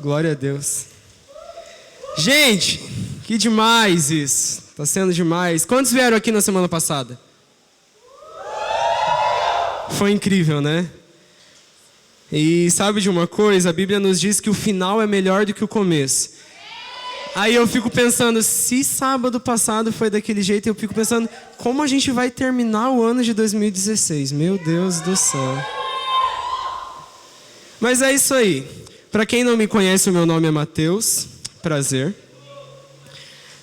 Glória a Deus. Gente, que demais isso. Tá sendo demais. Quantos vieram aqui na semana passada? Foi incrível, né? E sabe de uma coisa? A Bíblia nos diz que o final é melhor do que o começo. Aí eu fico pensando, se sábado passado foi daquele jeito, eu fico pensando, como a gente vai terminar o ano de 2016? Meu Deus do céu. Mas é isso aí. Para quem não me conhece, o meu nome é Matheus. Prazer.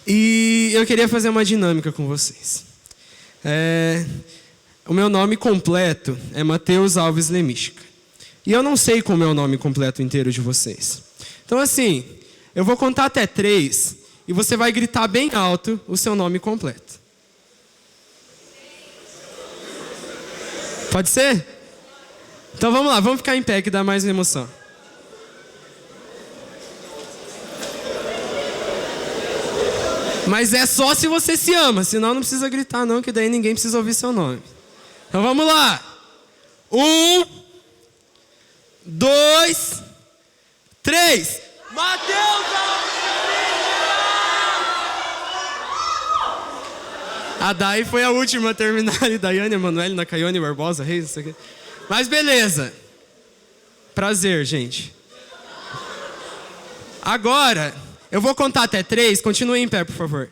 E eu queria fazer uma dinâmica com vocês. O meu nome completo é Matheus Alves Lemística. E eu não sei como é o nome completo inteiro de vocês. Então assim, eu vou contar até 3 e você vai gritar bem alto o seu nome completo. Pode ser? Então vamos lá, vamos ficar em pé que dá mais emoção. Mas é só se você se ama, senão não precisa gritar não, que daí ninguém precisa ouvir seu nome. Então vamos lá. 1, 2, 3. Matheus Alves! A Dai foi a última a terminar. E Daiane, Emanuele, Nakayone, Barbosa, Reis, isso aqui. Mas beleza. Prazer, gente. Agora, eu vou contar até 3. Continue em pé, por favor.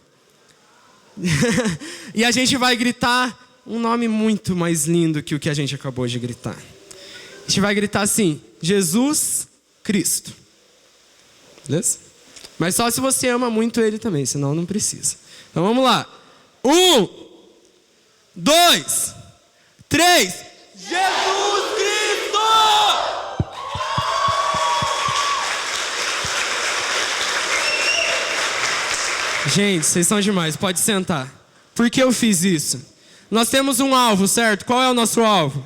E a gente vai gritar um nome muito mais lindo que o que a gente acabou de gritar. A gente vai gritar assim: Jesus Cristo. Beleza? Mas só se você ama muito ele também, senão não precisa. Então vamos lá. 1, 2, 3. Jesus Cristo! Gente, vocês são demais. Pode sentar. Por que eu fiz isso? Nós temos um alvo, certo? Qual é o nosso alvo?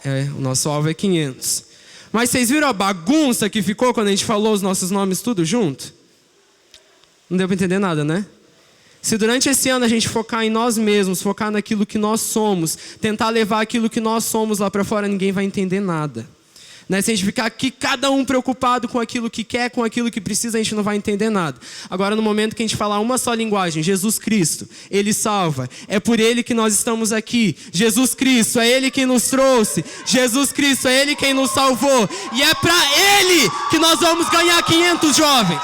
500! O nosso alvo é 500. Mas vocês viram a bagunça que ficou quando a gente falou os nossos nomes tudo junto? Não deu para entender nada, né? Se durante esse ano a gente focar em nós mesmos, focar naquilo que nós somos, tentar levar aquilo que nós somos lá para fora, ninguém vai entender nada. Né? Se a gente ficar aqui, cada um preocupado com aquilo que quer, com aquilo que precisa, a gente não vai entender nada. Agora, no momento que a gente falar uma só linguagem, Jesus Cristo, Ele salva. É por Ele que nós estamos aqui. Jesus Cristo, é Ele quem nos trouxe. Jesus Cristo, é Ele quem nos salvou. E é para Ele que nós vamos ganhar 500 jovens.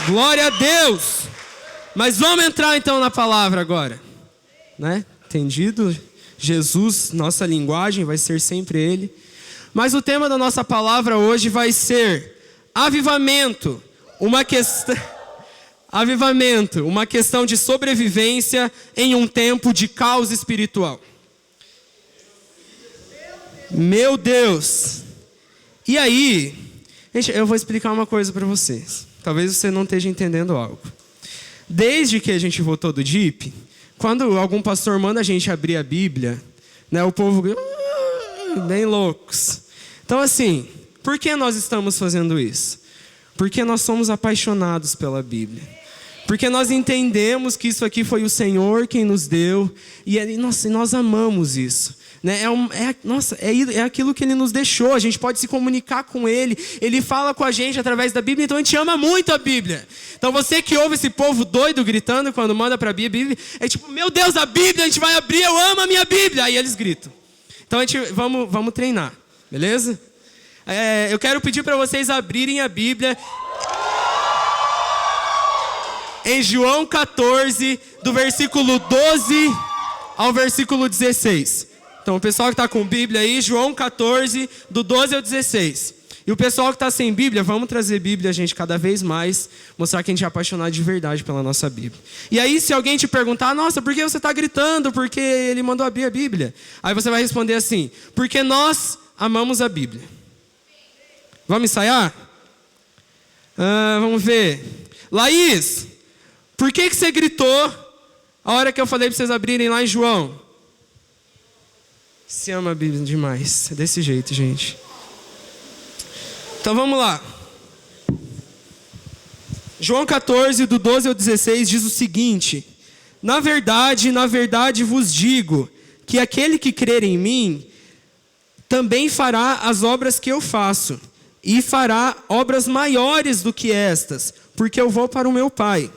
Glória a Deus! Mas vamos entrar então na palavra agora, né? Entendido? Jesus, nossa linguagem vai ser sempre Ele. Mas o tema da nossa palavra hoje vai ser avivamento, uma questão de sobrevivência em um tempo de caos espiritual. Meu Deus! E aí, gente, eu vou explicar uma coisa para vocês. Talvez você não esteja entendendo algo. Desde que a gente voltou do DIP, quando algum pastor manda a gente abrir a Bíblia, né, o povo bem loucos. Então assim, por que nós estamos fazendo isso? Porque nós somos apaixonados pela Bíblia. Porque nós entendemos que isso aqui foi o Senhor quem nos deu e nós amamos isso. Né? É aquilo que Ele nos deixou. A gente pode se comunicar com Ele. Ele fala com a gente através da Bíblia. Então a gente ama muito a Bíblia. Então você que ouve esse povo doido gritando quando manda para a Bíblia, é tipo, meu Deus, a Bíblia, a gente vai abrir, eu amo a minha Bíblia. Aí eles gritam. Então vamos treinar, beleza? Eu quero pedir para vocês abrirem a Bíblia em João 14, do versículo 12 ao versículo 16. Então o pessoal que está com Bíblia aí, João 14, do 12 ao 16. E o pessoal que está sem Bíblia, vamos trazer Bíblia, gente, cada vez mais. Mostrar que a gente é apaixonado de verdade pela nossa Bíblia. E aí se alguém te perguntar, nossa, por que você está gritando? Porque ele mandou abrir a Bíblia. Aí você vai responder assim, porque nós amamos a Bíblia. Vamos ensaiar? Vamos ver. Laís, por que você gritou a hora que eu falei para vocês abrirem lá em João? Se ama a Bíblia demais. É desse jeito, gente. Então vamos lá. João 14, do 12 ao 16, diz o seguinte: na verdade vos digo, que aquele que crer em mim, também fará as obras que eu faço, e fará obras maiores do que estas, porque eu vou para o meu Pai.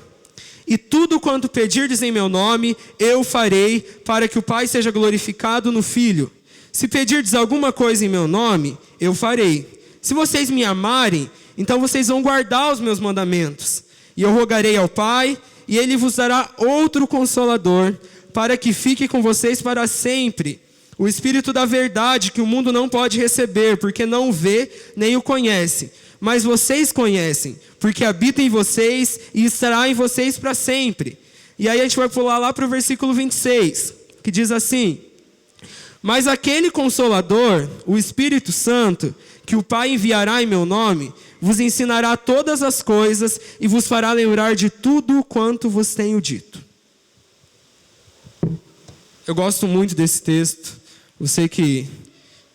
E tudo quanto pedirdes em meu nome, eu farei, para que o Pai seja glorificado no Filho. Se pedirdes alguma coisa em meu nome, eu farei. Se vocês me amarem, então vocês vão guardar os meus mandamentos. E eu rogarei ao Pai, e Ele vos dará outro Consolador, para que fique com vocês para sempre. O Espírito da verdade, que o mundo não pode receber, porque não o vê, nem o conhece. Mas vocês conhecem, porque habita em vocês e estará em vocês para sempre. E aí a gente vai pular lá para o versículo 26, que diz assim: mas aquele Consolador, o Espírito Santo, que o Pai enviará em meu nome, vos ensinará todas as coisas e vos fará lembrar de tudo quanto vos tenho dito. Eu gosto muito desse texto. Você que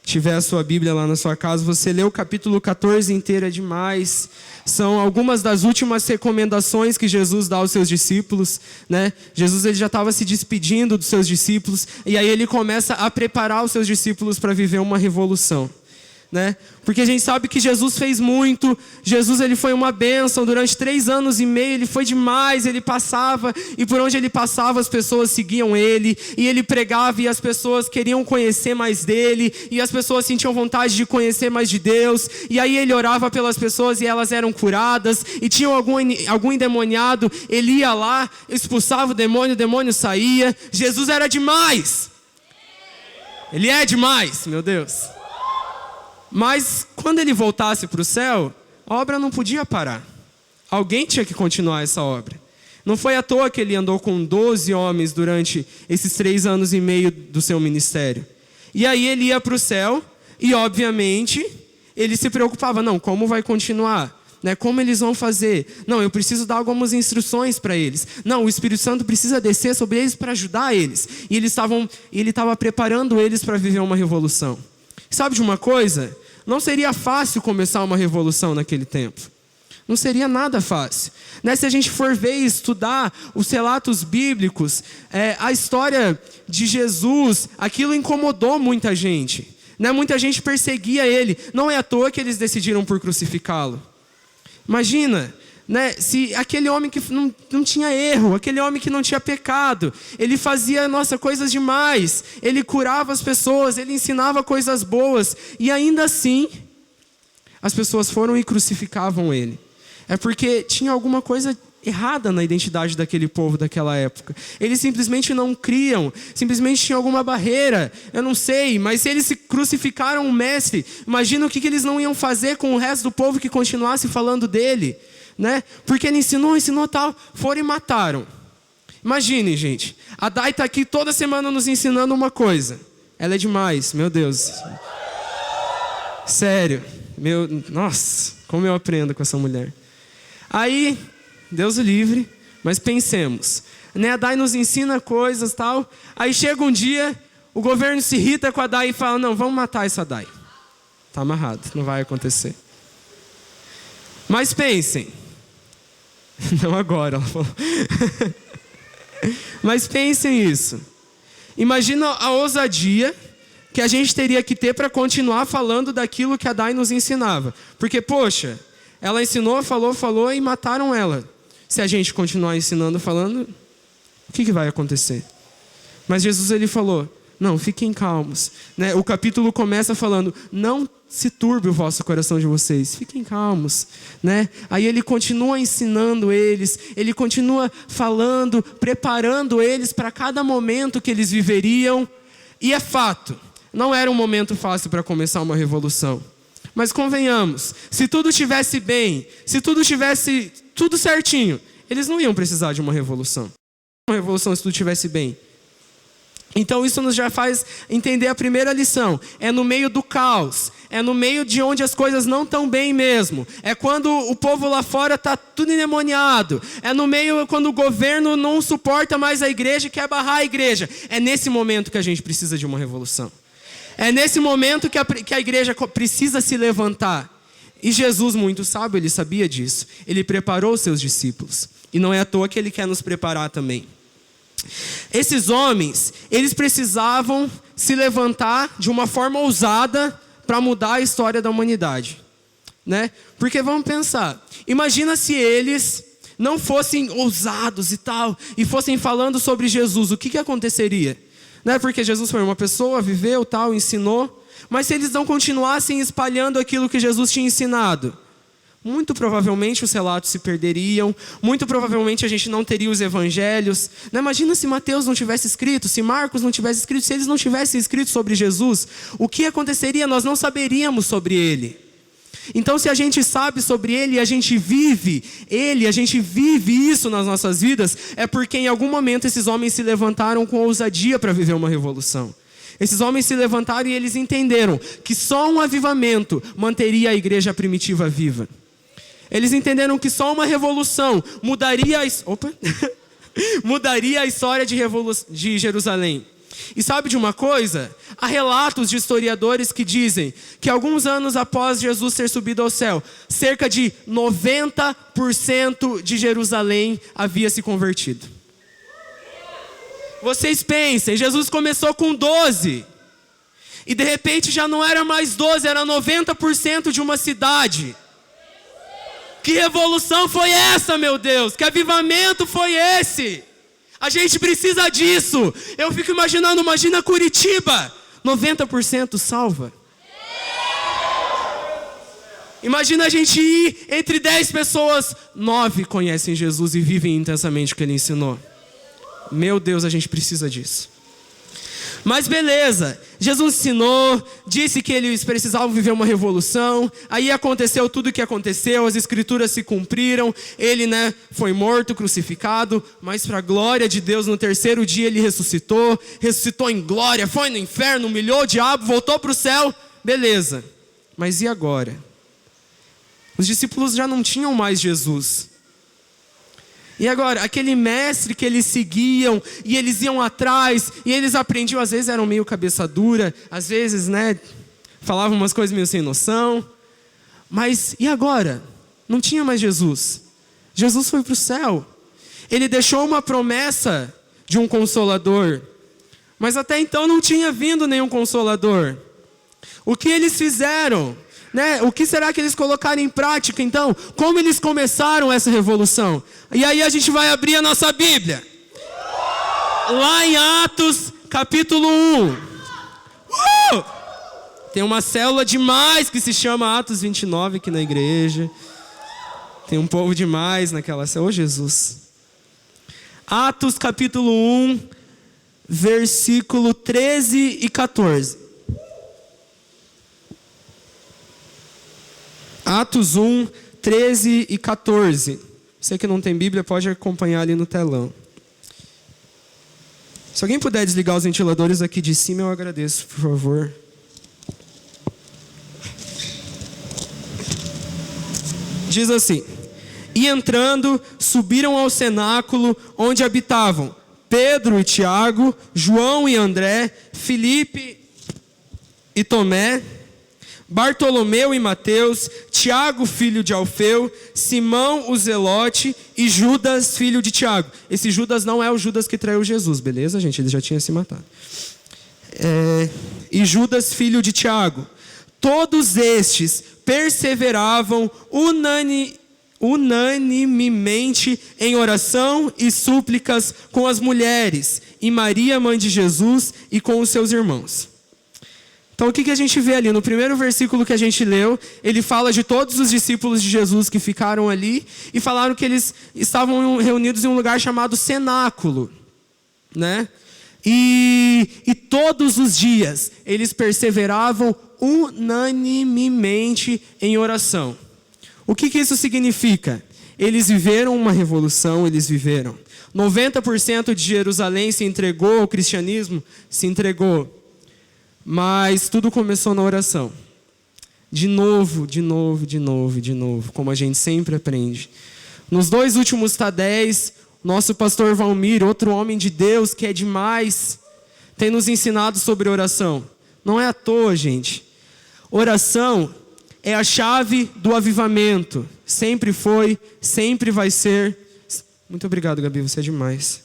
tiver a sua Bíblia lá na sua casa, você lê o capítulo 14 inteiro, é demais. São algumas das últimas recomendações que Jesus dá aos seus discípulos, né? Jesus ele já estava se despedindo dos seus discípulos, e aí ele começa a preparar os seus discípulos para viver uma revolução, né? Porque a gente sabe que Jesus fez muito. Jesus ele foi uma bênção durante 3 anos e meio. Ele foi demais. Ele passava, e por onde ele passava as pessoas seguiam ele, e ele pregava e as pessoas queriam conhecer mais dele, e as pessoas sentiam vontade de conhecer mais de Deus. E aí ele orava pelas pessoas e elas eram curadas, e tinham algum endemoniado, ele ia lá, expulsava o demônio saía. Jesus era demais. Ele é demais, meu Deus. Mas quando ele voltasse para o céu, a obra não podia parar. Alguém tinha que continuar essa obra. Não foi à toa que ele andou com 12 homens durante esses 3 anos e meio do seu ministério. E aí ele ia para o céu e, obviamente, ele se preocupava. Não, como vai continuar? Né? Como eles vão fazer? Não, eu preciso dar algumas instruções para eles. Não, o Espírito Santo precisa descer sobre eles para ajudar eles. E ele estava preparando eles para viver uma revolução. Sabe de uma coisa? Não seria fácil começar uma revolução naquele tempo. Não seria nada fácil. Né? Se a gente for ver e estudar os relatos bíblicos, a história de Jesus, aquilo incomodou muita gente. Né? Muita gente perseguia ele. Não é à toa que eles decidiram por crucificá-lo. Imagina, né? Se aquele homem que não tinha erro, aquele homem que não tinha pecado, ele fazia, coisas demais, ele curava as pessoas, ele ensinava coisas boas, e ainda assim, as pessoas foram e crucificavam ele. É porque tinha alguma coisa errada na identidade daquele povo daquela época. Eles simplesmente não criam, simplesmente tinha alguma barreira, eu não sei, mas se eles se crucificaram o mestre, imagina o que eles não iam fazer com o resto do povo que continuasse falando dele. Né? Porque ele ensinou tal, foram e mataram. Imagine, gente, a Dai está aqui toda semana nos ensinando uma coisa. Ela é demais, meu Deus. Sério, nossa, como eu aprendo com essa mulher. Aí, Deus o livre, mas pensemos, né? A Dai nos ensina coisas tal. Aí chega um dia, o governo se irrita com a Dai e fala: não, vamos matar essa Dai. Está amarrado, não vai acontecer. Mas pensem. Não agora, ela falou. Mas pensem isso. Imagina a ousadia que a gente teria que ter para continuar falando daquilo que a Dai nos ensinava. Porque, poxa, ela ensinou, falou e mataram ela. Se a gente continuar ensinando, falando, o que vai acontecer? Mas Jesus ele falou: não, fiquem calmos. Né? O capítulo começa falando: não se turbe o vosso coração de vocês, fiquem calmos. Né? Aí ele continua ensinando eles, ele continua falando, preparando eles para cada momento que eles viveriam. E é fato, não era um momento fácil para começar uma revolução. Mas convenhamos, se tudo estivesse bem, se tudo estivesse tudo certinho, eles não iam precisar de uma revolução. Uma revolução se tudo estivesse bem. Então isso nos já faz entender a primeira lição. É no meio do caos. É no meio de onde as coisas não estão bem mesmo. É quando o povo lá fora está tudo endemoniado. É no meio quando o governo não suporta mais a igreja e quer barrar a igreja. É nesse momento que a gente precisa de uma revolução. É nesse momento que a igreja precisa se levantar. E Jesus, muito sábio, ele sabia disso. Ele preparou os seus discípulos. E não é à toa que ele quer nos preparar também. Esses homens, eles precisavam se levantar de uma forma ousada para mudar a história da humanidade, né? Porque vamos pensar, imagina se eles não fossem ousados e tal, e fossem falando sobre Jesus, o que aconteceria? Né? Porque Jesus foi uma pessoa, viveu, tal, ensinou, mas se eles não continuassem espalhando aquilo que Jesus tinha ensinado, muito provavelmente os relatos se perderiam, muito provavelmente a gente não teria os evangelhos. Não, imagina se Mateus não tivesse escrito, se Marcos não tivesse escrito, se eles não tivessem escrito sobre Jesus, o que aconteceria? Nós não saberíamos sobre ele. Então, se a gente sabe sobre ele e a gente vive ele, a gente vive isso nas nossas vidas, é porque em algum momento esses homens se levantaram com ousadia para viver uma revolução. Esses homens se levantaram e eles entenderam que só um avivamento manteria a igreja primitiva viva. Eles entenderam que só uma revolução mudaria mudaria a história de Jerusalém. E sabe de uma coisa? Há relatos de historiadores que dizem que alguns anos após Jesus ter subido ao céu, cerca de 90% de Jerusalém havia se convertido. Vocês pensem, Jesus começou com 12. E de repente já não era mais 12, era 90% de uma cidade. Que revolução foi essa, meu Deus? Que avivamento foi esse? A gente precisa disso. Eu fico imaginando, imagina Curitiba, 90% salva. Imagina a gente ir entre 10 pessoas, 9 conhecem Jesus e vivem intensamente o que ele ensinou. Meu Deus, a gente precisa disso. Mas beleza, Jesus ensinou, disse que eles precisavam viver uma revolução, aí aconteceu tudo o que aconteceu, as escrituras se cumpriram, ele foi morto, crucificado, mas para a glória de Deus, no terceiro dia ele ressuscitou em glória, foi no inferno, humilhou o diabo, voltou para o céu, beleza. Mas e agora? Os discípulos já não tinham mais Jesus. E agora, aquele mestre que eles seguiam, e eles iam atrás, e eles aprendiam, às vezes eram meio cabeça dura, às vezes, falavam umas coisas meio sem noção. Mas, e agora? Não tinha mais Jesus. Jesus foi para o céu. Ele deixou uma promessa de um consolador. Mas até então não tinha vindo nenhum consolador. O que eles fizeram? O que será que eles colocaram em prática então? Como eles começaram essa revolução? E aí a gente vai abrir a nossa Bíblia. Lá em Atos, capítulo 1. Tem uma célula demais que se chama Atos 29 aqui na igreja. Tem um povo demais naquela célula. Ô Jesus. Atos capítulo 1, versículo 13 e 14. Atos 1, 13 e 14. Você que não tem Bíblia pode acompanhar ali no telão. Se alguém puder desligar os ventiladores aqui de cima, eu agradeço, por favor. Diz assim: E entrando, subiram ao cenáculo onde habitavam Pedro e Tiago, João e André, Filipe e Tomé, Bartolomeu e Mateus, Tiago, filho de Alfeu, Simão, o Zelote e Judas, filho de Tiago. Esse Judas não é o Judas que traiu Jesus, beleza, gente? Ele já tinha se matado. E Judas, filho de Tiago. Todos estes perseveravam unanimemente em oração e súplicas com as mulheres, e Maria, mãe de Jesus, e com os seus irmãos. Então o que a gente vê ali? No primeiro versículo que a gente leu, ele fala de todos os discípulos de Jesus que ficaram ali e falaram que eles estavam reunidos em um lugar chamado cenáculo, E todos os dias eles perseveravam unanimemente em oração. O que isso significa? Eles viveram uma revolução, 90% de Jerusalém se entregou ao cristianismo, mas tudo começou na oração. De novo, como a gente sempre aprende. Nos 2 últimos Tadéis, nosso pastor Valmir, outro homem de Deus que é demais, tem nos ensinado sobre oração. Não é à toa, gente. Oração é a chave do avivamento. Sempre foi, sempre vai ser. Muito obrigado, Gabi, você é demais.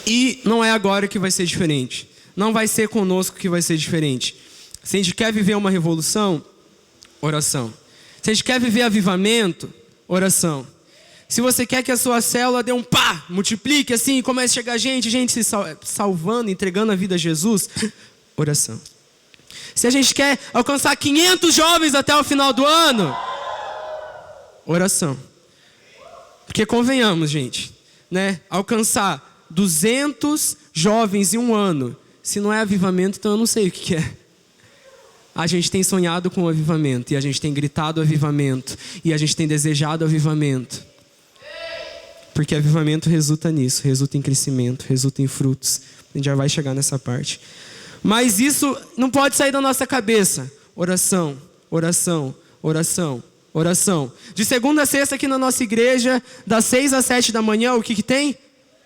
E não é agora que vai ser diferente. Não vai ser conosco que vai ser diferente. Se a gente quer viver uma revolução, oração. Se a gente quer viver avivamento, oração. Se você quer que a sua célula dê um pá, multiplique assim, e comece a chegar gente se salvando, entregando a vida a Jesus, oração. Se a gente quer alcançar 500 jovens até o final do ano, oração. Porque convenhamos, gente, né? Alcançar 200 jovens em um ano, se não é avivamento, então eu não sei o que é. A gente tem sonhado com o avivamento, e a gente tem gritado avivamento, e a gente tem desejado avivamento. Porque avivamento resulta nisso, resulta em crescimento, resulta em frutos. A gente já vai chegar nessa parte. Mas isso não pode sair da nossa cabeça. Oração, oração, oração, oração. De segunda a sexta aqui na nossa igreja, das 6 às 7 da manhã, o que tem?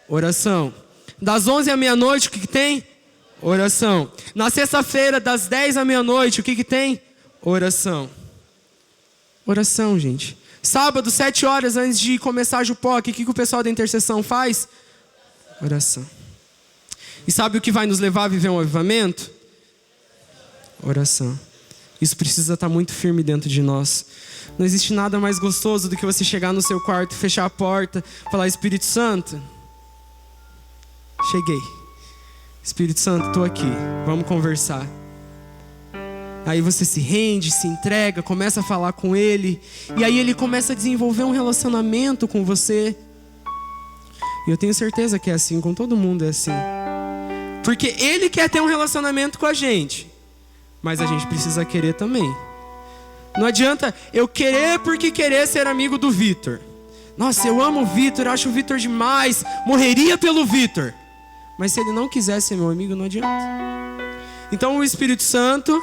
Oração. Das 11 à meia-noite, o que tem? Oração. Na sexta-feira, das 10 à meia-noite, o que tem? Oração. Oração, gente. Sábado, 7 horas antes de começar a Jupoque, o que o pessoal da intercessão faz? Oração. E sabe o que vai nos levar a viver um avivamento? Oração. Isso precisa estar muito firme dentro de nós. Não existe nada mais gostoso do que você chegar no seu quarto, fechar a porta, falar: Espírito Santo, cheguei. Espírito Santo, estou aqui, vamos conversar. Aí você se rende, se entrega, começa a falar com Ele. E aí Ele começa a desenvolver um relacionamento com você. E eu tenho certeza que é assim, com todo mundo é assim. Porque Ele quer ter um relacionamento com a gente. Mas a gente precisa querer também. Não adianta eu querer porque querer ser amigo do Vitor. Nossa, eu amo o Vitor, acho o Vitor demais, morreria pelo Vitor. Mas se ele não quiser ser meu amigo, não adianta. Então o Espírito Santo,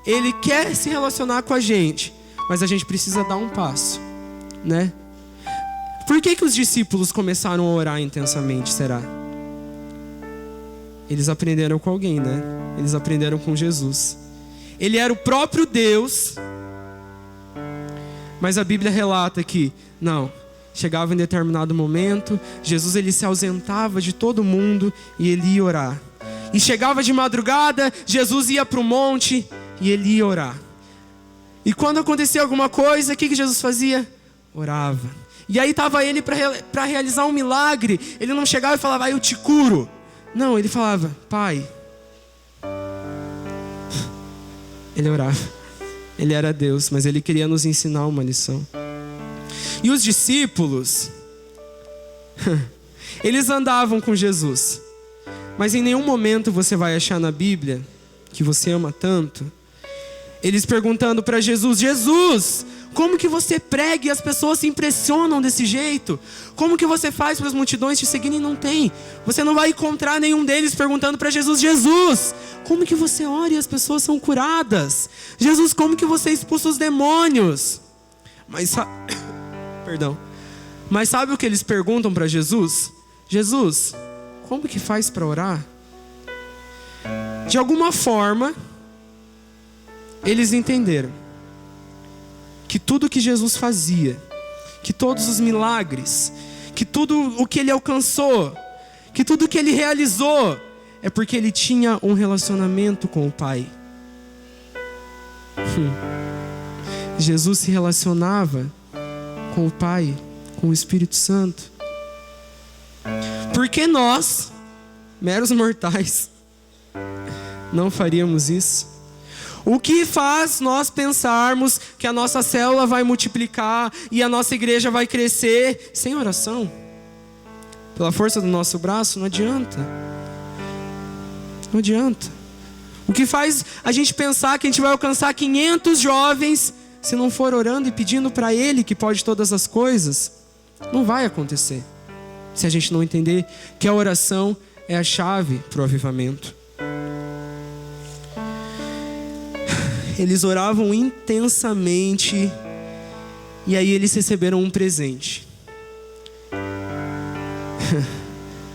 Ele quer se relacionar com a gente, mas a gente precisa dar um passo, né? Por que os discípulos começaram a orar intensamente, será? Eles aprenderam com alguém, né? Eles aprenderam com Jesus. Ele era o próprio Deus, mas a Bíblia relata que, não, chegava em determinado momento, Jesus ele se ausentava de todo mundo e ele ia orar. E chegava de madrugada, Jesus ia para o monte e ele ia orar. E quando acontecia alguma coisa, o que Jesus fazia? Orava. E aí estava ele para realizar um milagre. Ele não chegava e falava: eu te curo. Não, ele falava: Pai. Ele orava. Ele era Deus, mas ele queria nos ensinar uma lição. E os discípulos, eles andavam com Jesus. Mas em nenhum momento você vai achar na Bíblia, que você ama tanto, eles perguntando para Jesus: Jesus, como que você prega e as pessoas se impressionam desse jeito? Como que você faz para as multidões te seguirem? Não tem. Você não vai encontrar nenhum deles perguntando para Jesus: Jesus, como que você ora e as pessoas são curadas? Jesus, como que você expulsa os demônios? Mas sabe o que eles perguntam para Jesus? Jesus, como que faz para orar? De alguma forma, eles entenderam que tudo que Jesus fazia, que todos os milagres, que tudo o que ele alcançou, que tudo o que ele realizou, é porque ele tinha um relacionamento com o Pai. Jesus se relacionava com o Pai, com o Espírito Santo. Por que nós, meros mortais, não faríamos isso? O que faz nós pensarmos que a nossa célula vai multiplicar e a nossa igreja vai crescer sem oração? Pela força do nosso braço? Não adianta. Não adianta. O que faz a gente pensar que a gente vai alcançar 500 jovens se não for orando e pedindo para Ele, que pode todas as coisas? Não vai acontecer. Se a gente não entender que a oração é a chave para o avivamento. Eles oravam intensamente e aí eles receberam um presente.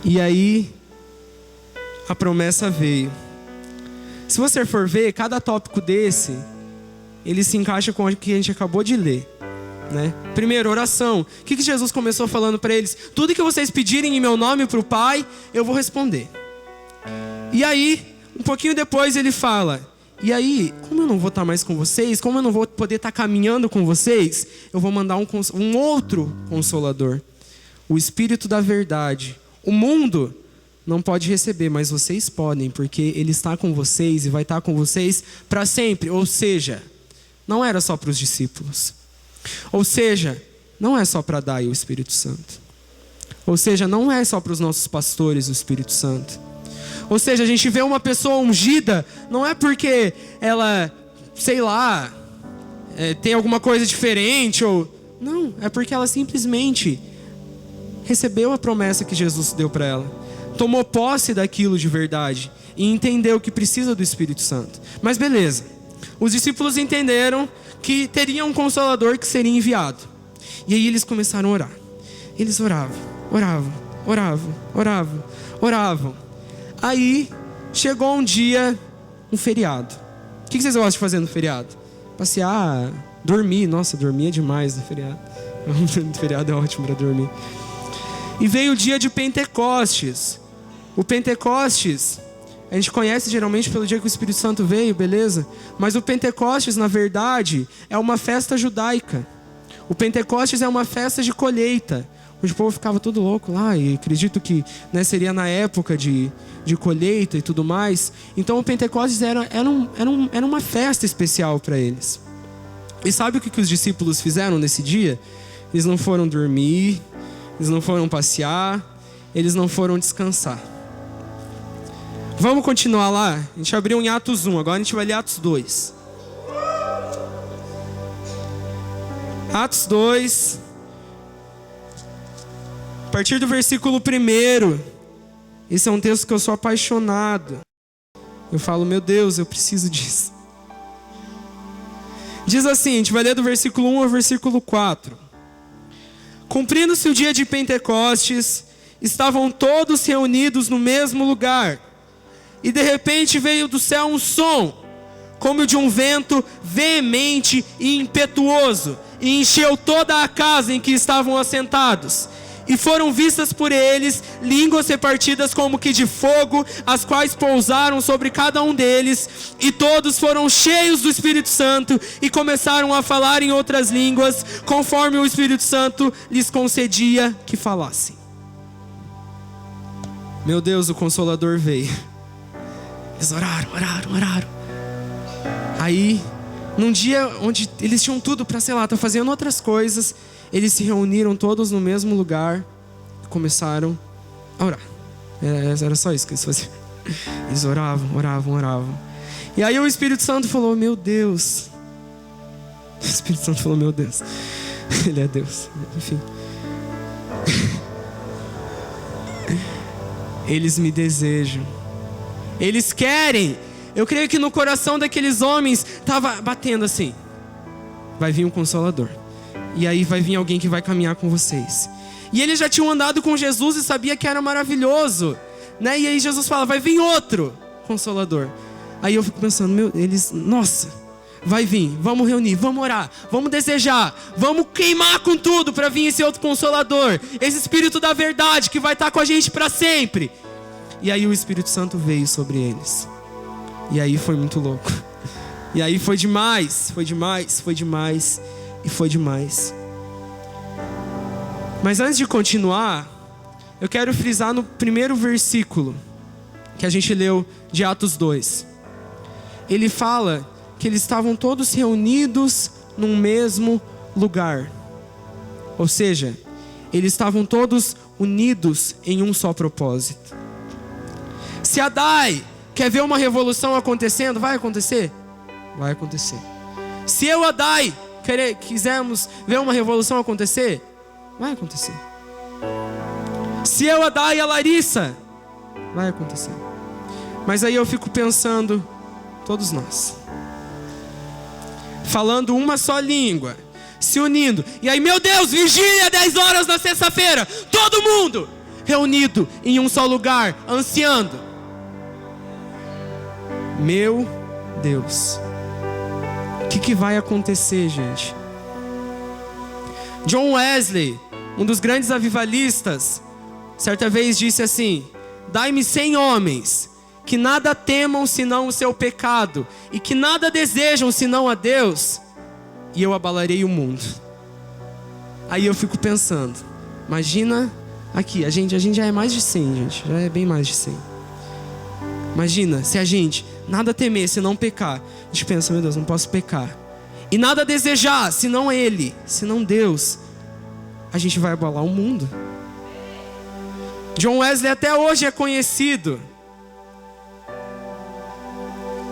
E aí a promessa veio. Se você for ver, cada tópico desse, ele se encaixa com o que a gente acabou de ler. né? Primeiro, oração. O que Jesus começou falando para eles? Tudo que vocês pedirem em meu nome para o Pai, eu vou responder. E aí, um pouquinho depois ele fala: e aí, como eu não vou estar mais com vocês, como eu não vou poder estar caminhando com vocês, eu vou mandar um outro Consolador, o Espírito da Verdade. O mundo não pode receber, mas vocês podem, porque ele está com vocês e vai estar com vocês para sempre. Ou seja, não era só para os discípulos. Ou seja, não é só para dar o Espírito Santo. Ou seja, não é só para os nossos pastores o Espírito Santo. Ou seja, a gente vê uma pessoa ungida, não é porque ela, sei lá, tem alguma coisa diferente, ou... Não, é porque ela simplesmente recebeu a promessa que Jesus deu para ela. Tomou posse daquilo de verdade e entendeu que precisa do Espírito Santo. Mas beleza, os discípulos entenderam que teria um Consolador que seria enviado. E aí eles começaram a orar. Eles oravam. Aí chegou um dia, um feriado. O que vocês gostam de fazer no feriado? Passear, dormir. Nossa, dormir é demais no feriado. No feriado é ótimo para dormir. E veio o dia de Pentecostes. O Pentecostes, a gente conhece geralmente pelo dia que o Espírito Santo veio, beleza? Mas o Pentecostes, na verdade, é uma festa judaica. O Pentecostes é uma festa de colheita, onde o povo ficava todo louco lá. E acredito que, né, seria na época de colheita e tudo mais. Então o Pentecostes era uma festa especial para eles. E sabe o que os discípulos fizeram nesse dia? Eles não foram dormir, eles não foram passear, eles não foram descansar. Vamos continuar lá? A gente abriu em Atos 1, agora a gente vai ler Atos 2. Atos 2, a partir do versículo 1. Esse é um texto que eu sou apaixonado. Eu falo, meu Deus, eu preciso disso. Diz assim, a gente vai ler do versículo 1 ao versículo 4. Cumprindo-se o dia de Pentecostes, estavam todos reunidos no mesmo lugar. E de repente veio do céu um som, como o de um vento veemente e impetuoso, e encheu toda a casa em que estavam assentados. E foram vistas por eles línguas repartidas como que de fogo, as quais pousaram sobre cada um deles, e todos foram cheios do Espírito Santo e começaram a falar em outras línguas, conforme o Espírito Santo lhes concedia que falassem. Meu Deus, o Consolador veio. Eles oraram. Aí, num dia onde eles tinham tudo para, sei lá, estar fazendo outras coisas, eles se reuniram todos no mesmo lugar e começaram a orar. Era só isso que eles faziam. Eles oravam. E aí o Espírito Santo falou, meu Deus. O Espírito Santo falou, meu Deus. Ele é Deus. Enfim. Eles me desejam. Eles querem. Eu creio que no coração daqueles homens estava batendo assim. Vai vir um Consolador. E aí vai vir alguém que vai caminhar com vocês. E eles já tinham andado com Jesus e sabia que era maravilhoso, né? E aí Jesus fala, vai vir outro Consolador. Aí eu fico pensando, nossa, vai vir, vamos reunir, vamos orar, vamos desejar, vamos queimar com tudo para vir esse outro Consolador, esse Espírito da Verdade que vai estar com a gente para sempre. E aí o Espírito Santo veio sobre eles. E aí foi muito louco. E aí foi demais. Mas antes de continuar, eu quero frisar no primeiro versículo que a gente leu de Atos 2. Ele fala que eles estavam todos reunidos num mesmo lugar. Ou seja, eles estavam todos unidos em um só propósito. Se a Dai quer ver uma revolução acontecendo, vai acontecer? Vai acontecer. Se eu e a Dai quisermos ver uma revolução acontecer, vai acontecer. Se eu, a Dai e a Larissa, vai acontecer. Mas aí eu fico pensando, todos nós, falando uma só língua, se unindo. E aí, meu Deus, vigília 10 horas na sexta-feira, todo mundo reunido em um só lugar, ansiando. Meu Deus, o que vai acontecer, gente? John Wesley, um dos grandes avivalistas, certa vez disse assim: dai-me 100 homens que nada temam senão o seu pecado e que nada desejam senão a Deus, e eu abalarei o mundo. Aí eu fico pensando, imagina aqui, a gente já é mais de 100, gente, já é bem mais de 100. Imagina se a gente nada temer senão pecar. A gente pensa, meu Deus, não posso pecar. E nada desejar senão Ele, senão Deus. A gente vai abalar o mundo. John Wesley até hoje é conhecido.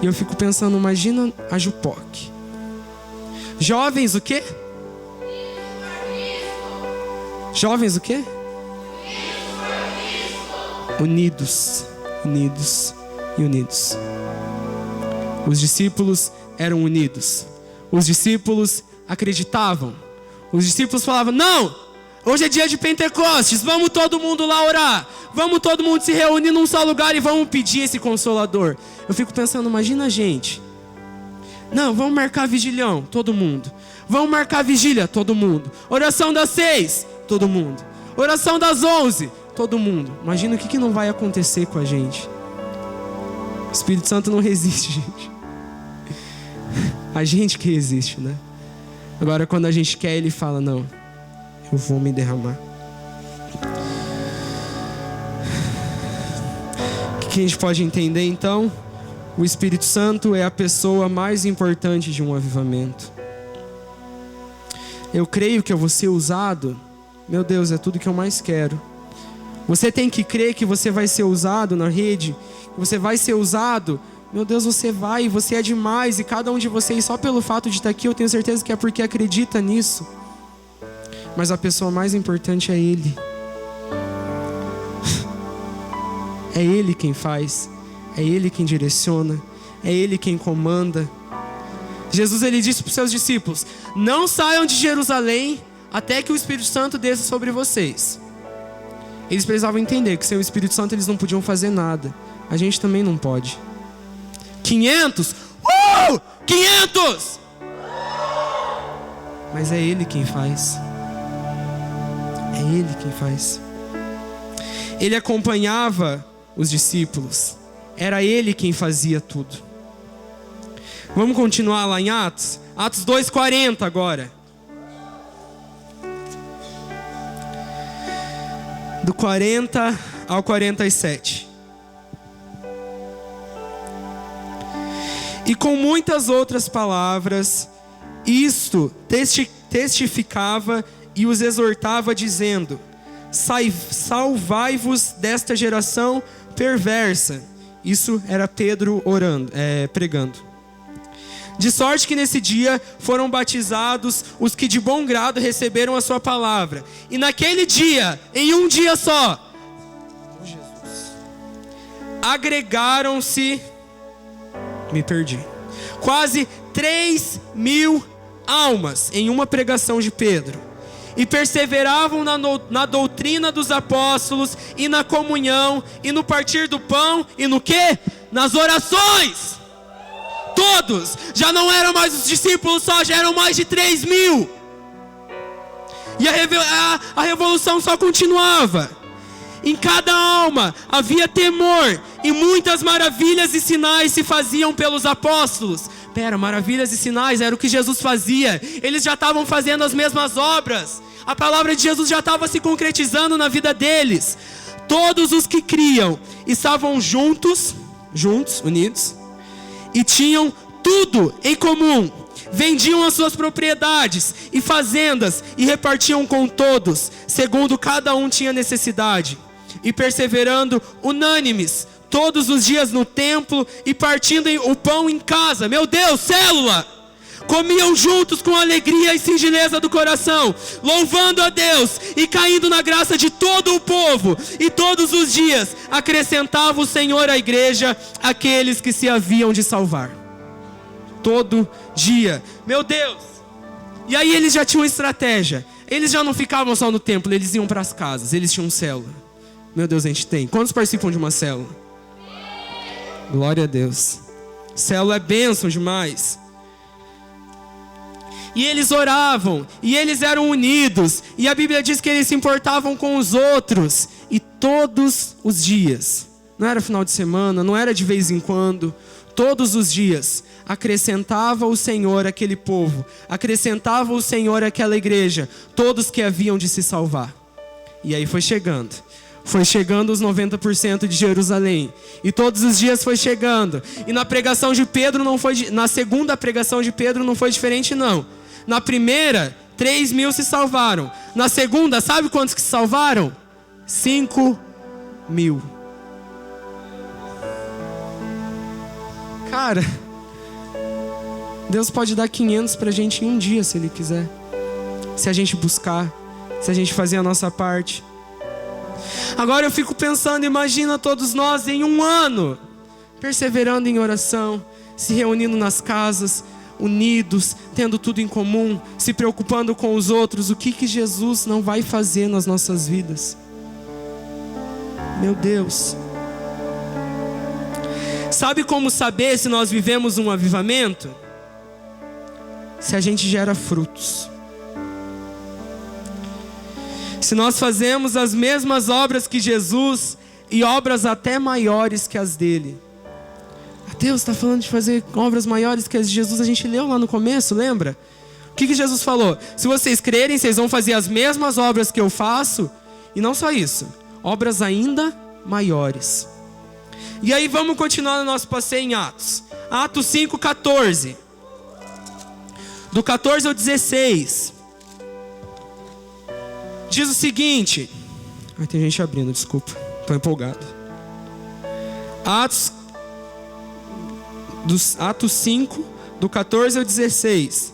E eu fico pensando, imagina a Jupoc. Jovens o quê? Jovens o quê? Unidos, unidos e unidos. Os discípulos eram unidos. Os discípulos acreditavam. Os discípulos falavam, não, hoje é dia de Pentecostes, vamos todo mundo lá orar. Vamos todo mundo se reunir num só lugar e vamos pedir esse Consolador. Eu fico pensando, imagina a gente. Não, vamos marcar vigilhão, todo mundo. Vamos marcar vigília, todo mundo. Oração das 6, todo mundo. Oração das 11, todo mundo. Imagina o que não vai acontecer com a gente. O Espírito Santo não resiste, gente. A gente que resiste, né? Agora quando a gente quer, Ele fala, não, eu vou me derramar. O que a gente pode entender então? O Espírito Santo é a pessoa mais importante de um avivamento. Eu creio que eu vou ser usado. Meu Deus, é tudo que eu mais quero. Você tem que crer que você vai ser usado na rede. Que você vai ser usado. Meu Deus, você é demais. E cada um de vocês, só pelo fato de estar aqui, eu tenho certeza que é porque acredita nisso. Mas a pessoa mais importante é Ele. É Ele quem faz. É Ele quem direciona. É Ele quem comanda. Jesus, Ele disse para os seus discípulos: não saiam de Jerusalém até que o Espírito Santo desça sobre vocês. Eles precisavam entender que sem o Espírito Santo eles não podiam fazer nada. A gente também não pode. 500? 500! Mas é Ele quem faz. É Ele quem faz. Ele acompanhava os discípulos. Era Ele quem fazia tudo. Vamos continuar lá em Atos? Atos 2:40 agora. Do 40 ao 47. E com muitas outras palavras, isto testificava e os exortava, dizendo: salvai-vos desta geração perversa. Isso era Pedro pregando. De sorte que nesse dia foram batizados os que de bom grado receberam a sua palavra. E naquele dia, em um dia só, agregaram-se, quase 3.000 almas em uma pregação de Pedro. E perseveravam na doutrina dos apóstolos, e na comunhão, e no partir do pão, e no quê? Nas orações. Todos, já não eram mais os discípulos só, já eram mais de 3.000. E a revolução só continuava. Em cada alma havia temor, e muitas maravilhas e sinais se faziam pelos apóstolos. Maravilhas e sinais era o que Jesus fazia. Eles já estavam fazendo as mesmas obras. A palavra de Jesus já estava se concretizando na vida deles. Todos os que criam estavam juntos, unidos, e tinham tudo em comum. Vendiam as suas propriedades e fazendas e repartiam com todos, segundo cada um tinha necessidade. E perseverando unânimes todos os dias no templo e partindo o pão em casa. Meu Deus, célula! Comiam juntos com alegria e singeleza do coração, louvando a Deus e caindo na graça de todo o povo. E todos os dias acrescentava o Senhor à igreja aqueles que se haviam de salvar. Todo dia. Meu Deus! E aí eles já tinham estratégia. Eles já não ficavam só no templo, eles iam para as casas. Eles tinham célula. Meu Deus, a gente tem. Quantos participam de uma célula? Glória a Deus. Célula é bênção demais. E eles oravam, e eles eram unidos, e a Bíblia diz que eles se importavam com os outros, e todos os dias, não era final de semana, não era de vez em quando, todos os dias, acrescentava o Senhor aquele povo, acrescentava o Senhor aquela igreja, todos que haviam de se salvar. E aí foi chegando os 90% de Jerusalém, e todos os dias foi chegando, e na pregação de Pedro na segunda pregação de Pedro não foi diferente não. Na primeira, 3.000 se salvaram. Na segunda, sabe quantos que se salvaram? 5.000. Cara, Deus pode dar 500 pra gente em um dia, se Ele quiser. Se a gente buscar, se a gente fazer a nossa parte. Agora eu fico pensando, imagina todos nós em um ano, perseverando em oração, se reunindo nas casas, unidos, tendo tudo em comum, se preocupando com os outros. O que Jesus não vai fazer nas nossas vidas? Meu Deus. Sabe como saber se nós vivemos um avivamento? Se a gente gera frutos. Se nós fazemos as mesmas obras que Jesus e obras até maiores que as dele. Deus está falando de fazer obras maiores que as de Jesus. A gente leu lá no começo, lembra? O que Jesus falou? Se vocês crerem, vocês vão fazer as mesmas obras que eu faço. E não só isso, obras ainda maiores. E aí vamos continuar no nosso passeio em Atos. Atos 5:14. Do 14 ao 16. Diz o seguinte. Tem gente abrindo, desculpa. Estou empolgado. Atos 5, do 14 ao 16.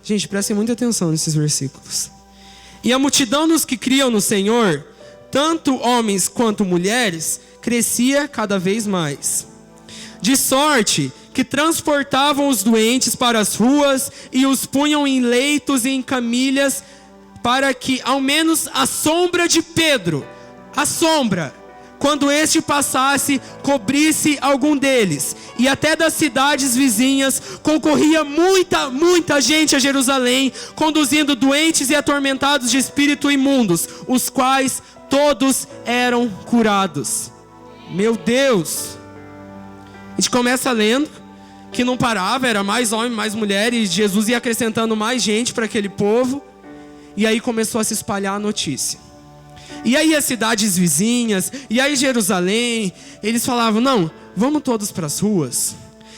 Gente, prestem muita atenção nesses versículos. E a multidão dos que criam no Senhor, tanto homens quanto mulheres, crescia cada vez mais. De sorte que transportavam os doentes para as ruas e os punham em leitos e em camilhas, para que ao menos a sombra de Pedro, quando este passasse, cobrisse algum deles. E até das cidades vizinhas concorria muita gente a Jerusalém, conduzindo doentes e atormentados de espírito imundos, os quais todos eram curados. Meu Deus! A gente começa lendo que não parava, era mais homem, mais mulher, e Jesus ia acrescentando mais gente para aquele povo. E aí começou a se espalhar a notícia. E aí as cidades vizinhas, e aí Jerusalém, eles falavam, não, vamos todos para as ruas.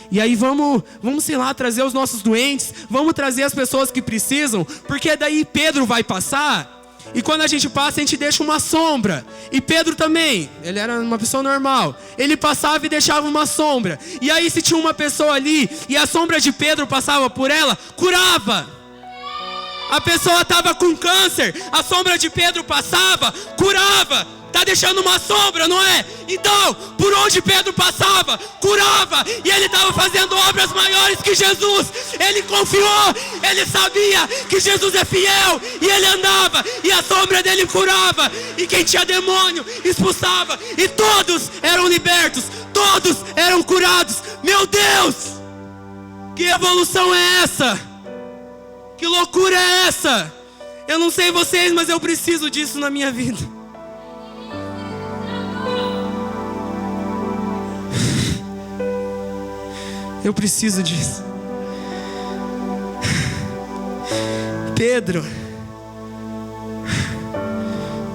E aí vamos, sei lá, trazer os nossos doentes, vamos trazer as pessoas que precisam, porque daí Pedro vai passar, e quando a gente passa, a gente deixa uma sombra. E Pedro também, ele era uma pessoa normal, ele passava e deixava uma sombra. E aí se tinha uma pessoa ali, e a sombra de Pedro passava por ela, curava. A pessoa estava com câncer, a sombra de Pedro passava, curava. Está deixando uma sombra, não é? Então, por onde Pedro passava, curava. E ele estava fazendo obras maiores que Jesus. Ele confiou, ele sabia que Jesus é fiel. E ele andava, e a sombra dele curava. E quem tinha demônio, expulsava. E todos eram libertos, todos eram curados. Meu Deus! Que evolução é essa? Que loucura é essa? Eu não sei vocês, mas eu preciso disso na minha vida. Eu preciso disso. Pedro,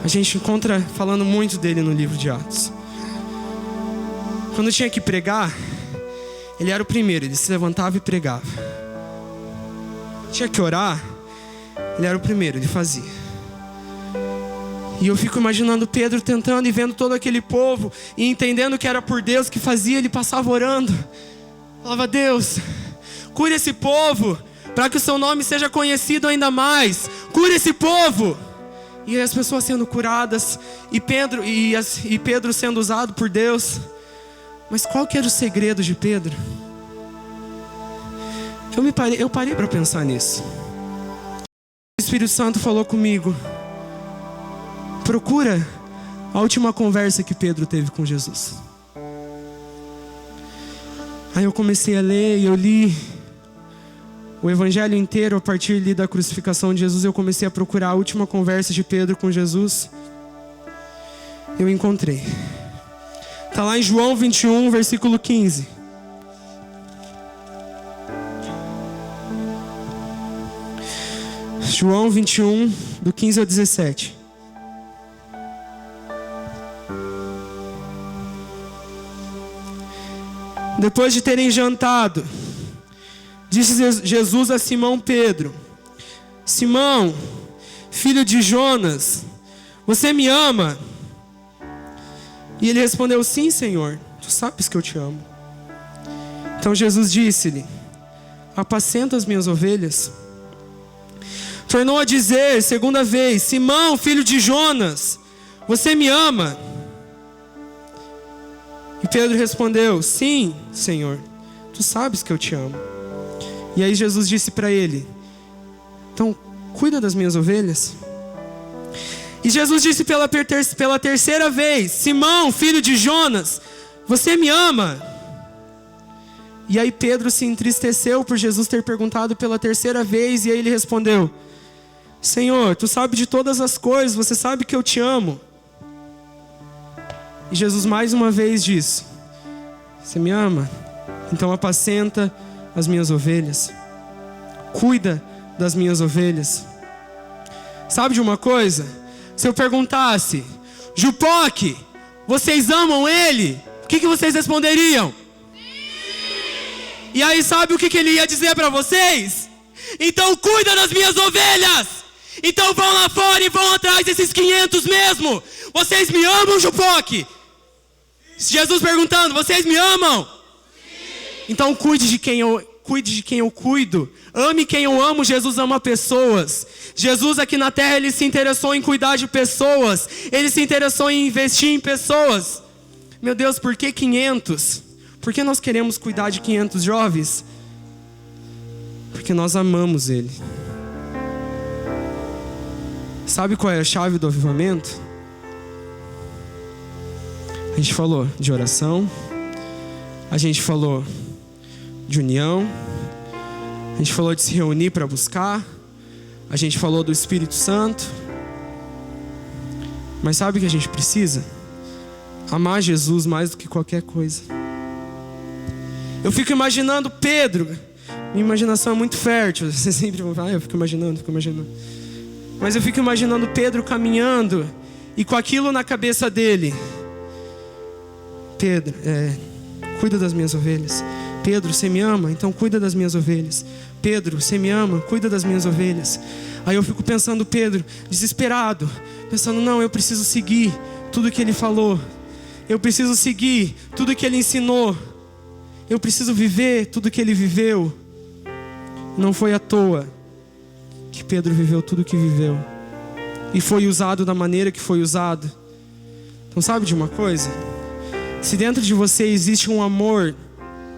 a gente encontra falando muito dele no livro de Atos. Quando tinha que pregar, ele era o primeiro, ele se levantava e pregava. Tinha que orar, ele era o primeiro, ele fazia. E eu fico imaginando Pedro tentando e vendo todo aquele povo e entendendo que era por Deus que fazia, ele passava orando. Falava, Deus, cure esse povo, para que o seu nome seja conhecido ainda mais. Cure esse povo. E as pessoas sendo curadas, e Pedro sendo usado por Deus. Mas qual que era o segredo de Pedro? Eu parei para pensar nisso. O Espírito Santo falou comigo, procura a última conversa que Pedro teve com Jesus. Aí eu comecei a ler e eu li o evangelho inteiro, a partir ali da crucificação de Jesus, eu comecei a procurar a última conversa de Pedro com Jesus. Eu encontrei. Está lá em João 21, versículo 15. João 21, do 15 ao 17. Depois de terem jantado, disse Jesus a Simão Pedro: Simão, filho de Jonas, você me ama? E ele respondeu: sim, Senhor, tu sabes que eu te amo. Então Jesus disse-lhe: apacenta as minhas ovelhas. Tornou a dizer segunda vez: Simão, filho de Jonas, você me ama? E Pedro respondeu: sim, Senhor, tu sabes que eu te amo. E aí Jesus disse para ele: então cuida das minhas ovelhas. E Jesus disse pela terceira vez: Simão, filho de Jonas, você me ama? E aí Pedro se entristeceu por Jesus ter perguntado pela terceira vez. E aí ele respondeu: Senhor, tu sabes de todas as coisas, você sabe que eu te amo. E Jesus mais uma vez disse: você me ama? Então apacenta as minhas ovelhas. Cuida das minhas ovelhas. Sabe de uma coisa? Se eu perguntasse: Jupoque, vocês amam ele? O que vocês responderiam? E aí sabe o que ele ia dizer para vocês? Então cuida das minhas ovelhas. Então vão lá fora e vão atrás desses 500 mesmo. Vocês me amam, Jupoque? Jesus perguntando: vocês me amam? Então cuide de quem eu cuido. Ame quem eu amo. Jesus ama pessoas. Jesus aqui na terra, ele se interessou em cuidar de pessoas. Ele se interessou em investir em pessoas. Meu Deus, por que 500? Por que nós queremos cuidar de 500 jovens? Porque nós amamos ele. Sabe qual é a chave do avivamento? A gente falou de oração. A gente falou de união. A gente falou de se reunir para buscar. A gente falou do Espírito Santo. Mas sabe o que a gente precisa? Amar Jesus mais do que qualquer coisa. Eu fico imaginando Pedro. Minha imaginação é muito fértil. Você sempre vai falar: eu fico imaginando. Mas eu fico imaginando Pedro caminhando e com aquilo na cabeça dele: Pedro, cuida das minhas ovelhas. Pedro, você me ama? Então cuida das minhas ovelhas. Pedro, você me ama? Cuida das minhas ovelhas. Aí eu fico pensando Pedro, desesperado, pensando: não, eu preciso seguir tudo que ele falou. Eu preciso seguir tudo que ele ensinou. Eu preciso viver tudo que ele viveu. Não foi à toa que Pedro viveu tudo que viveu. E foi usado da maneira que foi usado. Então sabe de uma coisa? Se dentro de você existe um amor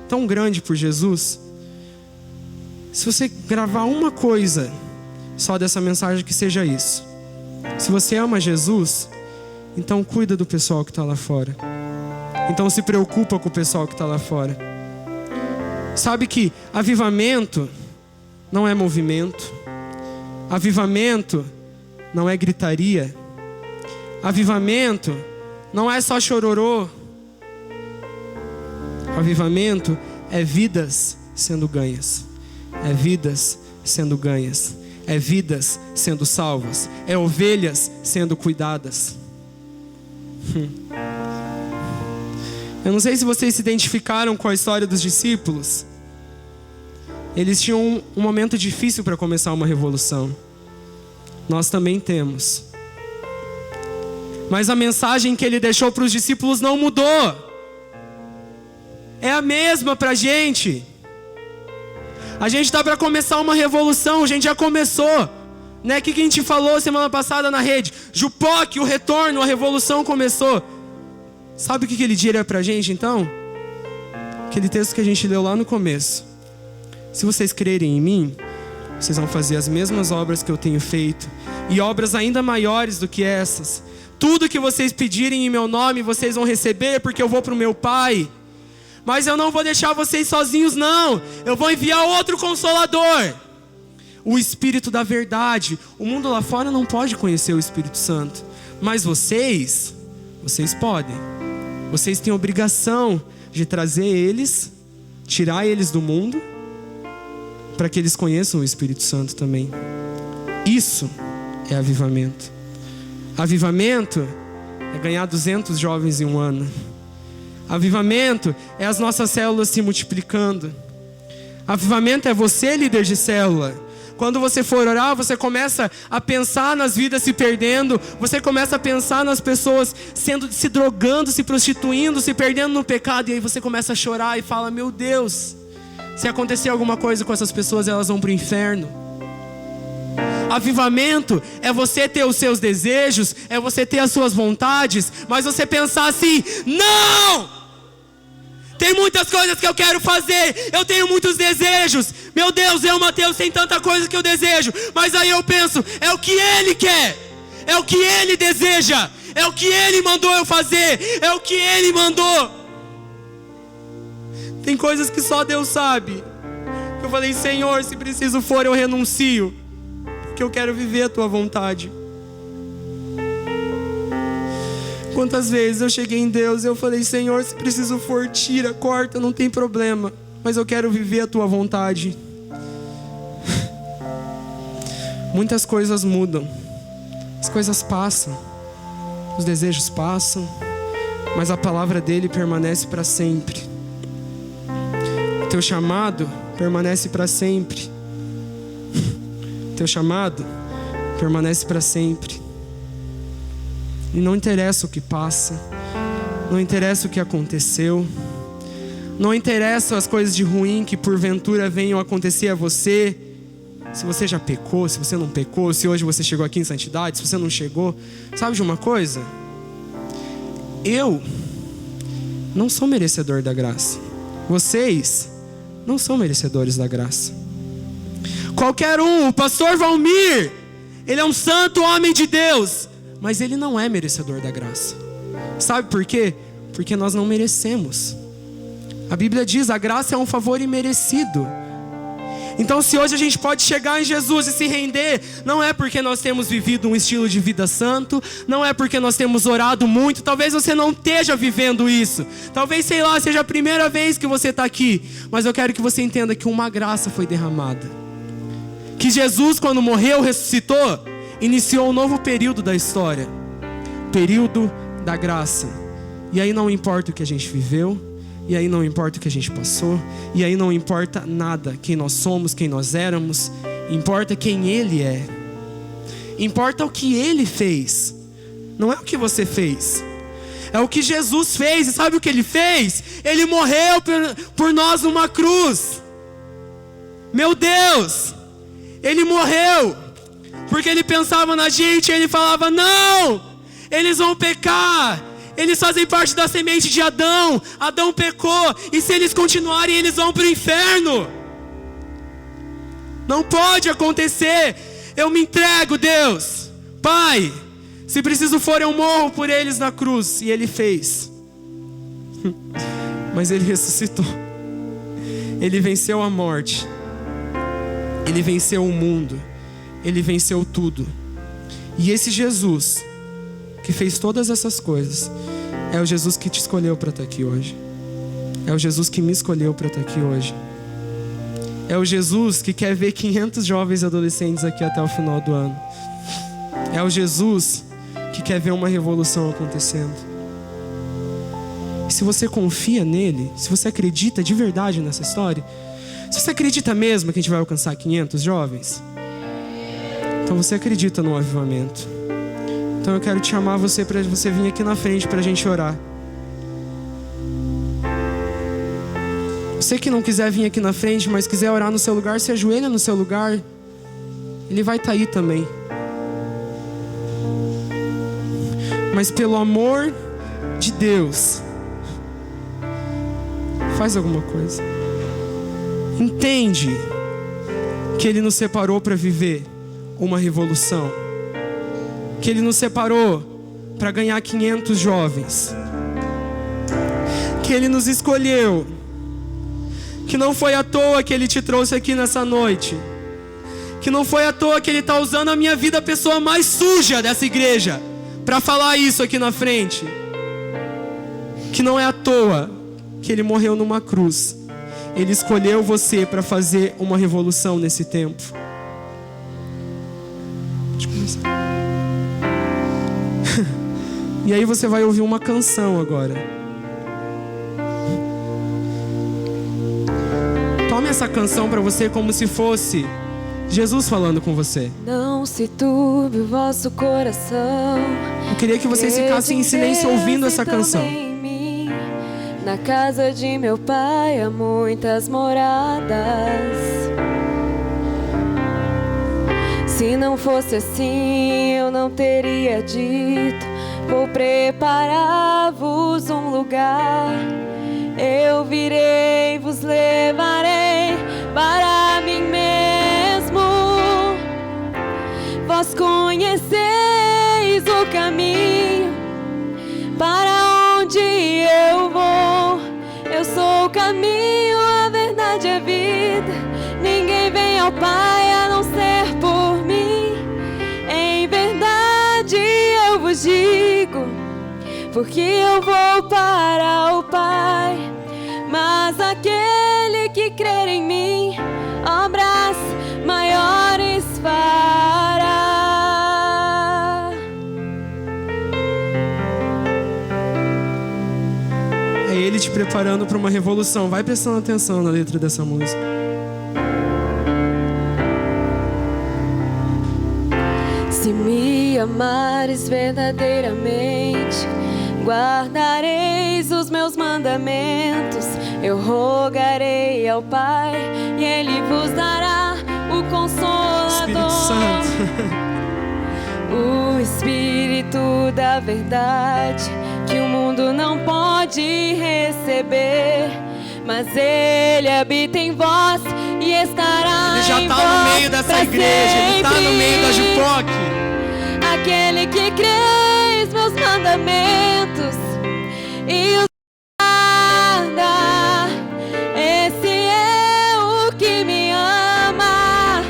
tão grande por Jesus, se você gravar uma coisa só dessa mensagem, que seja isso: se você ama Jesus, então cuida do pessoal que está lá fora. Então se preocupa com o pessoal que está lá fora. Sabe que avivamento não é movimento. Avivamento não é gritaria. Avivamento não é só chororô. Avivamento é vidas sendo ganhas. É vidas sendo ganhas. É vidas sendo salvas. É ovelhas sendo cuidadas. Eu não sei se vocês se identificaram com a história dos discípulos. Eles tinham um momento difícil para começar uma revolução. Nós também temos. Mas a mensagem que ele deixou para os discípulos não mudou. É a mesma para a gente. A gente está para começar uma revolução. A gente já começou, né? O que a gente falou semana passada na rede? Jupoque, o retorno, a revolução começou. Sabe o que ele diria para a gente então? Aquele texto que a gente leu lá no começo: se vocês crerem em mim, vocês vão fazer as mesmas obras que eu tenho feito, e obras ainda maiores do que essas. Tudo que vocês pedirem em meu nome, vocês vão receber, porque eu vou para o meu Pai. Mas eu não vou deixar vocês sozinhos, não. Eu vou enviar outro Consolador. O Espírito da verdade. O mundo lá fora não pode conhecer o Espírito Santo. Mas vocês podem. Vocês têm a obrigação de trazer eles, tirar eles do mundo, para que eles conheçam o Espírito Santo também. Isso é avivamento. Avivamento é ganhar 200 jovens em um ano. Avivamento é as nossas células se multiplicando. Avivamento é você, líder de célula. Quando você for orar, você começa a pensar nas vidas se perdendo. Você começa a pensar nas pessoas se drogando, se prostituindo, se perdendo no pecado. E aí você começa a chorar e fala: meu Deus, se acontecer alguma coisa com essas pessoas, elas vão para o inferno. Avivamento é você ter os seus desejos, é você ter as suas vontades, mas você pensar assim: não! Tem muitas coisas que eu quero fazer, eu tenho muitos desejos. Meu Deus, Mateus, tem tanta coisa que eu desejo. Mas aí eu penso, é o que Ele quer, é o que Ele deseja, é o que Ele mandou eu fazer, é o que Ele mandou. Tem coisas que só Deus sabe. Eu falei: Senhor, se preciso for, eu renuncio, porque eu quero viver a Tua vontade. Quantas vezes eu cheguei em Deus e eu falei: Senhor, se preciso for, tira, corta, não tem problema, mas eu quero viver a Tua vontade. Muitas coisas mudam, as coisas passam, os desejos passam, mas a palavra dele permanece para sempre. O teu chamado permanece para sempre. O teu chamado permanece para sempre. E não interessa o que passa, não interessa o que aconteceu, não interessa as coisas de ruim que porventura venham acontecer a você. Se você já pecou, se você não pecou, se hoje você chegou aqui em santidade, se você não chegou. Sabe de uma coisa? Eu não sou merecedor da graça. Vocês não são merecedores da graça. Qualquer um, o pastor Valmir, ele é um santo homem de Deus, mas ele não é merecedor da graça. Sabe por quê? Porque nós não merecemos. A Bíblia diz: a graça é um favor imerecido. Então, se hoje a gente pode chegar em Jesus e se render, não é porque nós temos vivido um estilo de vida santo, não é porque nós temos orado muito. Talvez você não esteja vivendo isso, talvez, sei lá, seja a primeira vez que você está aqui. Mas eu quero que você entenda que uma graça foi derramada, que Jesus, quando morreu, ressuscitou, iniciou um novo período da história, período da graça. E aí não importa o que a gente viveu, e aí não importa o que a gente passou, e aí não importa nada, quem nós somos, quem nós éramos. Importa quem Ele é. Importa o que Ele fez. Não é o que você fez, é o que Jesus fez. E sabe o que Ele fez? Ele morreu por nós numa cruz. Meu Deus, Ele morreu porque Ele pensava na gente. Ele falava: não, eles vão pecar, eles fazem parte da semente de Adão. Adão pecou, e se eles continuarem, eles vão para o inferno. Não pode acontecer. Eu me entrego, Deus. Pai, se preciso for, eu morro por eles na cruz. E Ele fez. Mas Ele ressuscitou. Ele venceu a morte, Ele venceu o mundo, Ele venceu tudo. E esse Jesus que fez todas essas coisas é o Jesus que te escolheu para estar aqui hoje. É o Jesus que me escolheu para estar aqui hoje. É o Jesus que quer ver 500 jovens adolescentes aqui até o final do ano. É o Jesus que quer ver uma revolução acontecendo. E se você confia nele, se você acredita de verdade nessa história, se você acredita mesmo que a gente vai alcançar 500 jovens, então você acredita no avivamento. Então eu quero te chamar você para você vir aqui na frente para a gente orar. Você que não quiser vir aqui na frente, mas quiser orar no seu lugar, se ajoelha no seu lugar. Ele vai estar aí também. Mas pelo amor de Deus, faz alguma coisa. Entende que Ele nos separou para viver uma revolução, que Ele nos separou para ganhar 500 jovens, que que Ele nos escolheu, que não foi à toa que Ele te trouxe aqui nessa noite, que não foi à toa que Ele está usando a minha vida, a pessoa mais suja dessa igreja, para falar isso aqui na frente, que não é à toa que Ele morreu numa cruz. Ele escolheu você para fazer uma revolução nesse tempo. Deixa eu começar. E aí você vai ouvir uma canção agora. Tome essa canção para você como se fosse Jesus falando com você. Não se turbe o vosso coração. Eu queria que vocês ficassem em silêncio ouvindo essa canção. Na casa de meu pai há muitas moradas. Se não fosse assim, eu não teria dito: vou preparar-vos um lugar. Eu virei, vos levarei para mim mesmo. Vós conheceis o caminho para onde eu vou. Eu sou o caminho, a verdade e a vida. Ninguém vem ao Pai a não ser por mim. Em verdade eu vos digo, porque eu vou para o Pai. Mas aquele que crer em mim, obras maiores fará. É Ele te preparando para uma revolução. Vai prestando atenção na letra dessa música. Se me amares verdadeiramente, guardareis os meus mandamentos. Eu rogarei ao Pai e Ele vos dará o Consolador, Espírito Santo. o Espírito da verdade, que o mundo não pode receber, mas Ele habita em vós e estará Ele já em está vós no meio dessa pra igreja. Ele está no meio da sempre. Jupoc. Aquele que crê os meus mandamentos e os guarda, esse é o que me ama.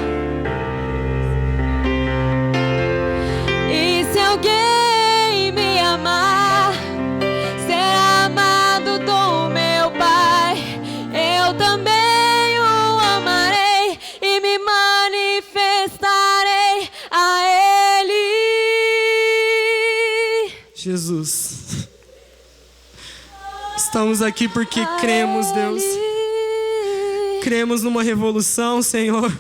E se alguém me amar, será amado do meu Pai. Eu também o amarei e me manifestarei a Ele. Jesus, estamos aqui porque cremos, Deus. Cremos numa revolução, Senhor.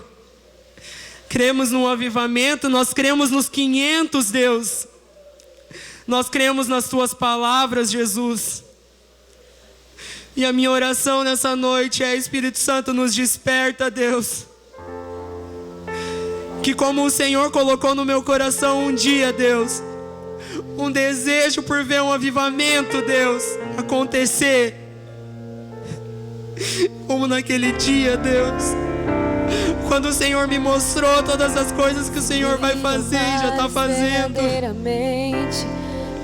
Cremos num avivamento. Nós cremos nos 500, Deus. Nós cremos nas Tuas palavras, Jesus. E a minha oração nessa noite é: Espírito Santo, nos desperta, Deus. Que como o Senhor colocou no meu coração um dia, Deus, um desejo por ver um avivamento, Deus, acontecer. Como naquele dia, Deus, quando o Senhor me mostrou todas as coisas que o Senhor vai fazer e já está fazendo. Verdadeiramente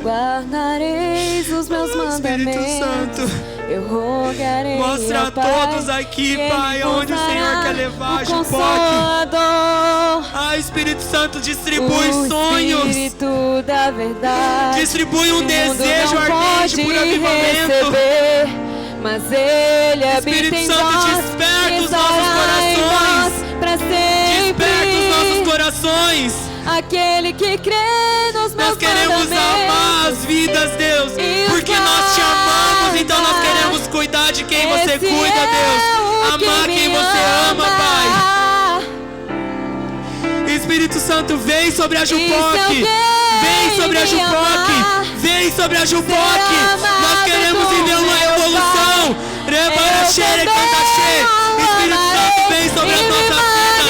guardareis os meus mandamentos. Espírito Santo, eu rogarei mostra a ao Pai, todos aqui, que Pai, Ele onde o vos Senhor dará quer levar a o Jupoc. Consolador, Ah, Espírito Santo, distribui sonhos. o Espírito da verdade, Distribui um que o mundo desejo não ardente pode por avivamento. receber, mas Ele habita Espírito em Santo, vós desperta e os nossos estará em corações. vós pra sempre. Desperta os nossos corações. Aquele que crê nos meus Nós queremos amar as vidas, Deus, porque nós te amamos, então nós queremos cuidar de quem você cuida, Deus. Amar quem você ama, Pai. Espírito Santo, vem sobre a Jupoc. Vem sobre a Jupoc. Vem sobre a Jupoc. Nós queremos viver uma revolução. Rebaraxere, cantaxê. Espírito Santo, vem sobre as nossas vidas.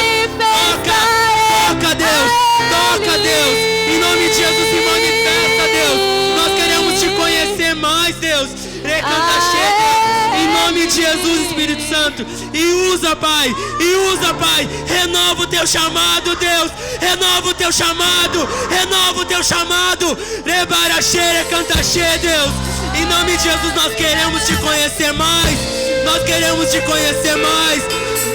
Toca, Deus. Toca, Deus. Em nome de Jesus, se manifesta, Deus. Nós queremos te conhecer mais, Deus. Recantaxê, Deus. Em nome de Jesus, Espírito Santo. E usa, Pai. E usa, Pai. Renova o teu chamado, Deus. Renova o teu chamado. Renova o teu chamado. Rebaraxê, cantaxê, Deus. Em nome de Jesus, nós queremos te conhecer mais. Nós queremos te conhecer mais.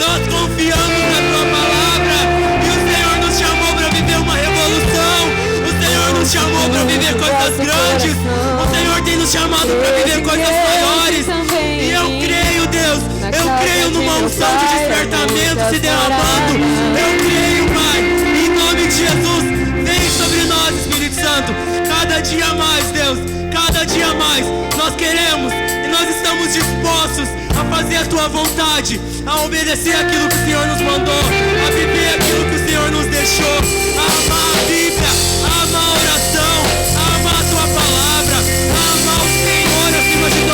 Nós confiamos na tua palavra. E o Senhor nos chamou para viver uma revolução. O Senhor nos chamou para viver coisas grandes. O Senhor tem nos chamado para viver coisas maiores. E eu creio, Deus. Eu creio numa unção de despertamento se derramando. Eu creio, Pai. Em nome de Jesus, vem sobre nós, Espírito Santo. Cada dia mais, Deus. Cada dia mais. Nós queremos e nós estamos dispostos a fazer a tua vontade, a obedecer aquilo que o Senhor nos mandou, a viver